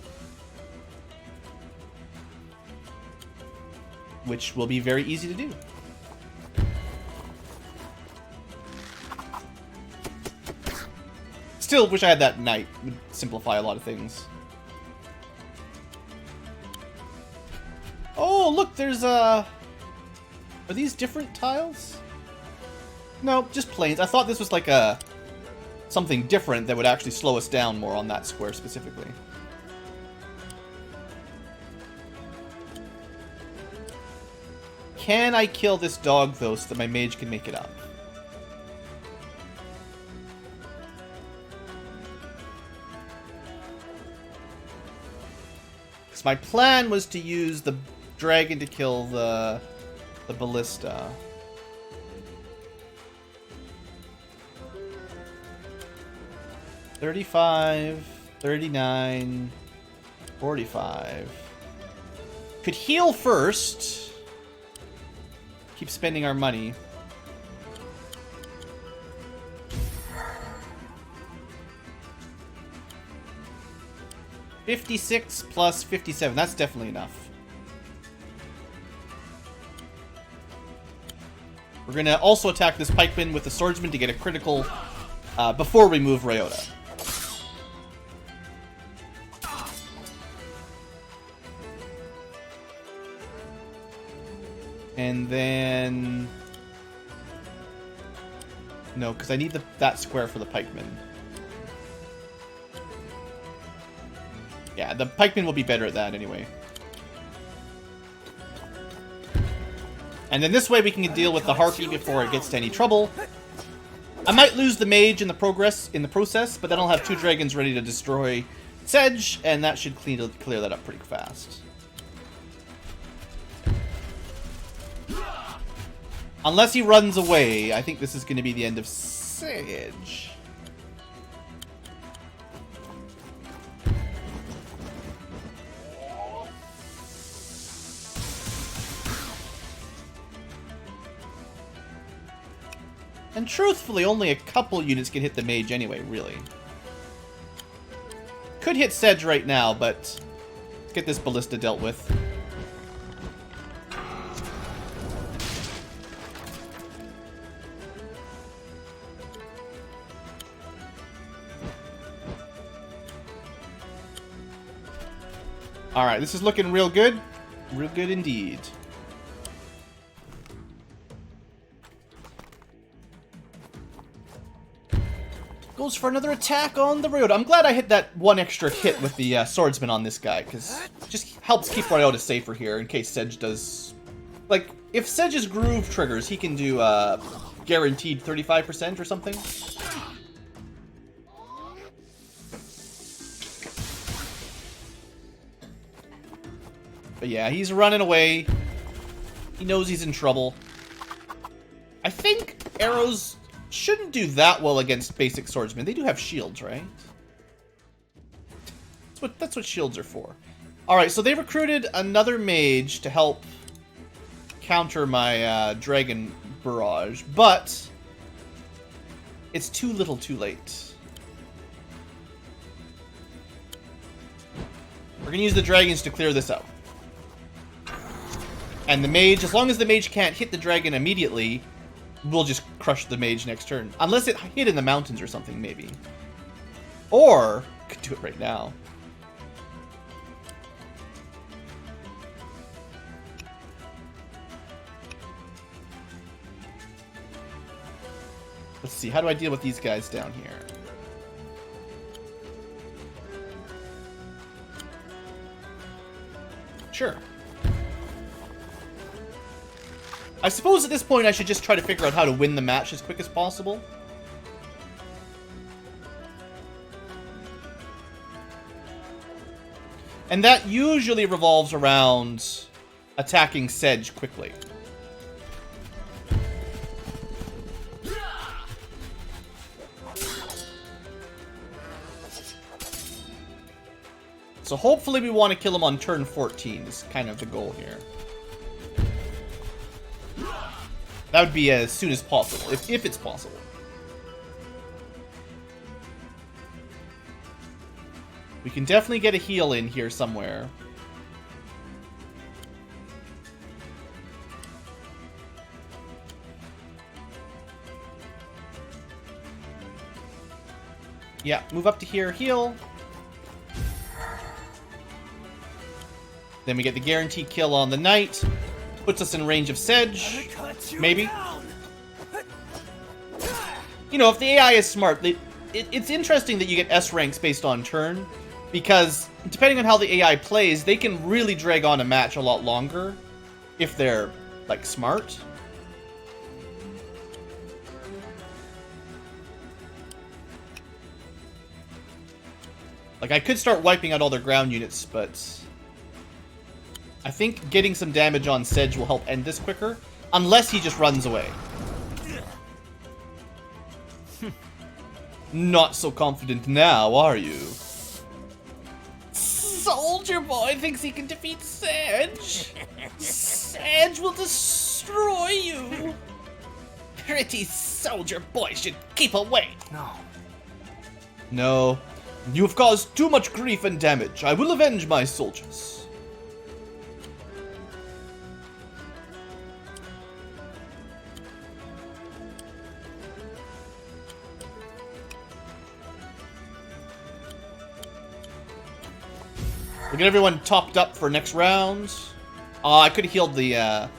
Which will be very easy to do. Still wish I had that knight. It would simplify a lot of things. Oh, look, there's are these different tiles? No, just plains. I thought this was like something different that would actually slow us down more on that square specifically. Can I kill this dog, though, so that my mage can make it up? Because my plan was to use the dragon to kill the ballista. $35, $39, $45. Could heal first. Keep spending our money. $56 plus $57. That's definitely enough. We're gonna also attack this pikeman with the swordsman to get a critical before we move Ryota. And then... no, because I need that square for the pikeman. Yeah, the pikeman will be better at that anyway. And then this way we can deal with the harpy before it gets to any trouble. I might lose the mage in the process, but then I'll have 2 dragons ready to destroy Ssedge, and that should clear that up pretty fast. Unless he runs away, I think this is going to be the end of Ssedge. And truthfully, only a couple units can hit the mage anyway, really. Could hit Ssedge right now, but let's get this ballista dealt with. Alright, this is looking real good. Real good indeed. Goes for another attack on the Ryota. I'm glad I hit that 1 extra hit with the swordsman on this guy, because it just helps keep Ryota safer here in case Ssedge does Like, if Sedge's groove triggers, he can do guaranteed 35% or something. But yeah, he's running away. He knows he's in trouble. I think arrows shouldn't do that well against basic swordsmen. They do have shields, right? That's what shields are for. Alright, so they recruited another mage to help counter my dragon barrage, but it's too little too late. We're going to use the dragons to clear this out. And the mage, as long as the mage can't hit the dragon immediately, we'll just crush the mage next turn. Unless it hit in the mountains or something, maybe. Or, could do it right now. Let's see, how do I deal with these guys down here? Sure. I suppose at this point I should just try to figure out how to win the match as quick as possible. And that usually revolves around attacking Ssedge quickly. So hopefully we want to kill him on turn 14 is kind of the goal here. That would be as soon as possible, if it's possible. We can definitely get a heal in here somewhere. Yeah, move up to here, heal. Then we get the guaranteed kill on the knight. Puts us in range of Ssedge. Maybe. You know, if the AI is smart, it's interesting that you get S ranks based on turn. Because depending on how the AI plays, they can really drag on a match a lot longer. If they're, like, smart. Like, I could start wiping out all their ground units, but I think getting some damage on Ssedge will help end this quicker. Unless he just runs away. Not so confident now, are you? Soldier Boy thinks he can defeat Ssedge. Ssedge will destroy you. Pretty Soldier Boy should keep away. No. You have caused too much grief and damage. I will avenge my soldiers. We'll get everyone topped up for next round. I could have healed the, that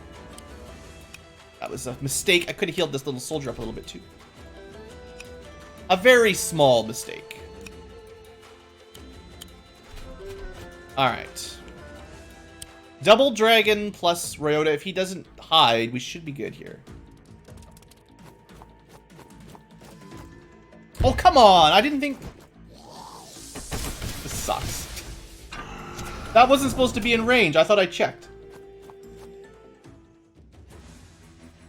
was a mistake. I could have healed this little soldier up a little bit too. A very small mistake. Alright. Double dragon plus Ryota. If he doesn't hide, we should be good here. Oh, come on! I didn't think... This sucks. That wasn't supposed to be in range. I thought I checked.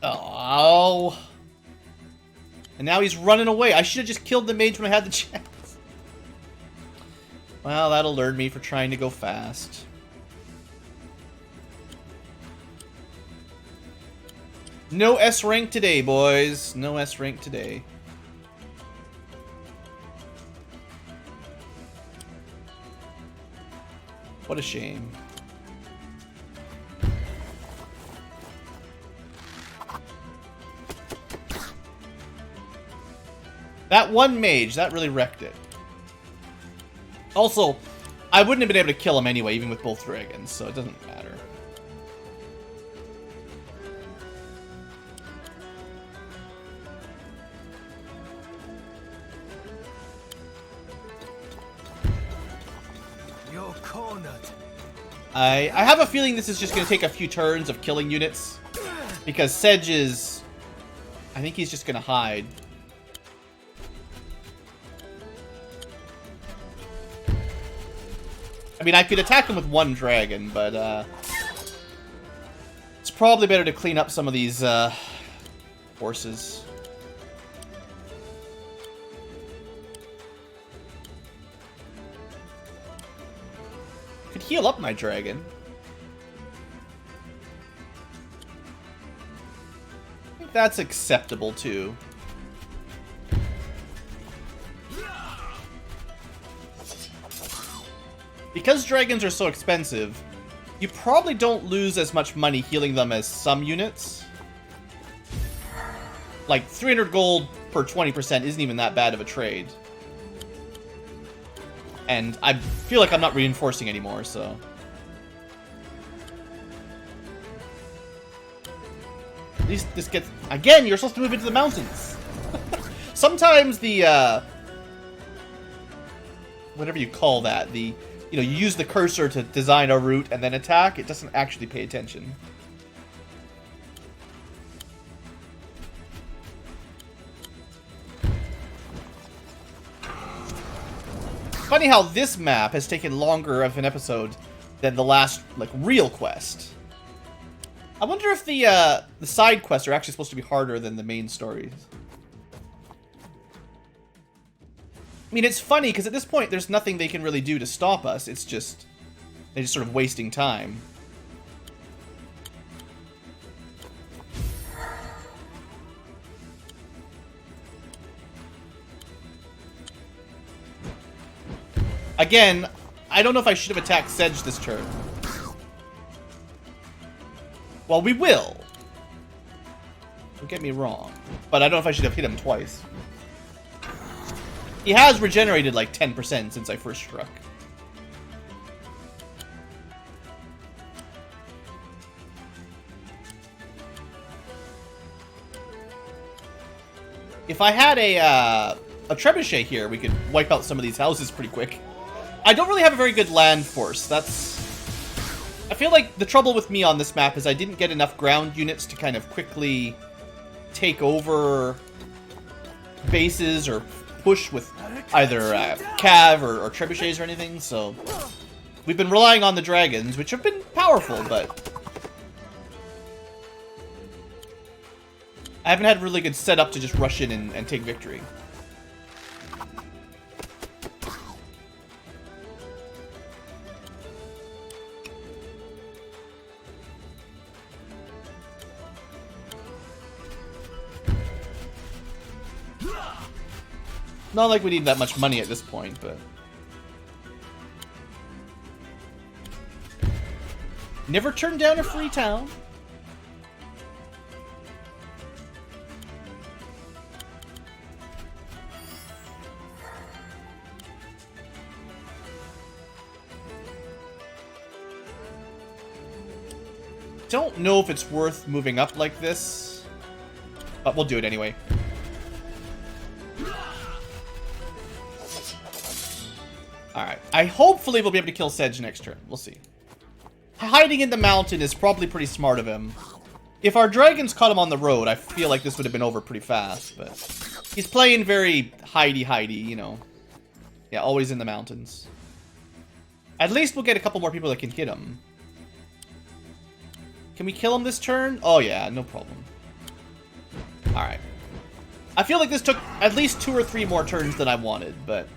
Oh. And now he's running away. I should have just killed the mage when I had the chance. Well, that'll learn me for trying to go fast. No S rank today, boys. No S rank today. What a shame. That one mage, that really wrecked it. Also, I wouldn't have been able to kill him anyway, even with both dragons, so it doesn't matter. I have a feeling this is just going to take a few turns of killing units. Because Ssedge is... I think he's just going to hide. I mean, I could attack him with one dragon, but it's probably better to clean up some of these forces. Could heal up my dragon. I think that's acceptable too. Because dragons are so expensive, you probably don't lose as much money healing them as some units. Like, 300 gold per 20% isn't even that bad of a trade. And I feel like I'm not reinforcing anymore, so... At least this gets... Again, you're supposed to move into the mountains! Sometimes the, whatever you call that, the... You know, you use the cursor to design a route and then attack. It doesn't actually pay attention. Funny how this map has taken longer of an episode than the last, like, real quest. I wonder if the side quests are actually supposed to be harder than the main stories. I mean, it's funny, because at this point, there's nothing they can really do to stop us. It's just... They're just sort of wasting time. Again, I don't know if I should have attacked Ssedge this turn. Well, we will. Don't get me wrong. But I don't know if I should have hit him twice. He has regenerated like 10% since I first struck. If I had a trebuchet here, we could wipe out some of these houses pretty quick. I don't really have a very good land force. That's... I feel like the trouble with me on this map is I didn't get enough ground units to kind of quickly take over bases or push with either cav or trebuchets or anything, so we've been relying on the dragons, which have been powerful, but I haven't had a really good setup to just rush in and take victory. Not like we need that much money at this point, but... Never turn down a free town. Don't know if it's worth moving up like this, but we'll do it anyway. Alright, I hopefully will be able to kill Ssedge next turn. We'll see. Hiding in the mountain is probably pretty smart of him. If our dragons caught him on the road, I feel like this would have been over pretty fast, but... He's playing very hidey, you know. Yeah, always in the mountains. At least we'll get a couple more people that can hit him. Can we kill him this turn? Oh yeah, no problem. Alright. I feel like this took at least 2 or 3 more turns than I wanted, but...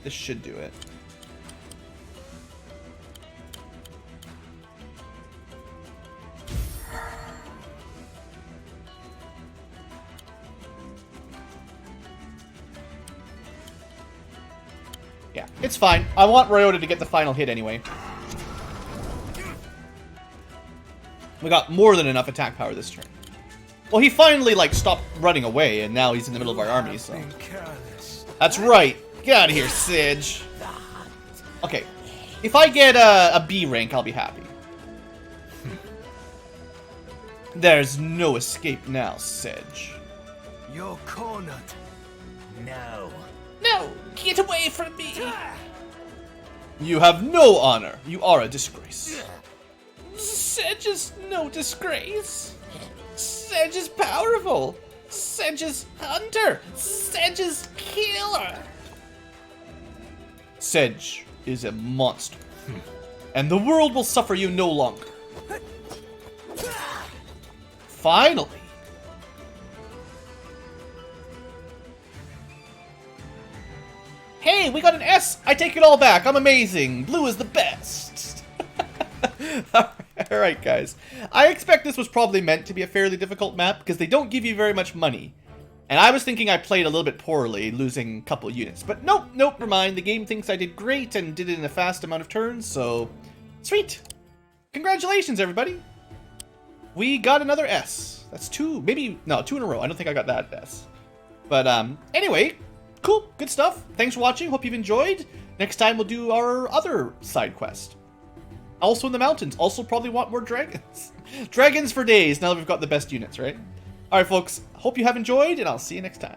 This should do it. Yeah, it's fine. I want Ryota to get the final hit anyway. We got more than enough attack power this turn. Well, he finally, like, stopped running away, and now he's in the middle of our army, so... That's right! Get out of here, Ssedge! Okay. If I get a B rank, I'll be happy. There's no escape now, Ssedge. You're cornered. No. No! Get away from me! You have no honor. You are a disgrace. Ssedge is no disgrace. Ssedge is powerful. Ssedge is hunter. Ssedge is killer. Ssedge is a monster. And the world will suffer you no longer. Finally. Hey, we got an S! I take it all back. I'm amazing. Blue is the best. Alright, guys. I expect this was probably meant to be a fairly difficult map because they don't give you very much money. And I was thinking I played a little bit poorly, losing a couple units. But nope, never mind. The game thinks I did great and did it in a fast amount of turns, so sweet. Congratulations, everybody. We got another S. That's two, maybe, no, 2 in a row. I don't think I got that S. But anyway, cool, good stuff. Thanks for watching. Hope you've enjoyed. Next time we'll do our other side quest. Also in the mountains. Also probably want more dragons. Dragons for days now that we've got the best units, right? Alright, folks. Hope you have enjoyed, and I'll see you next time.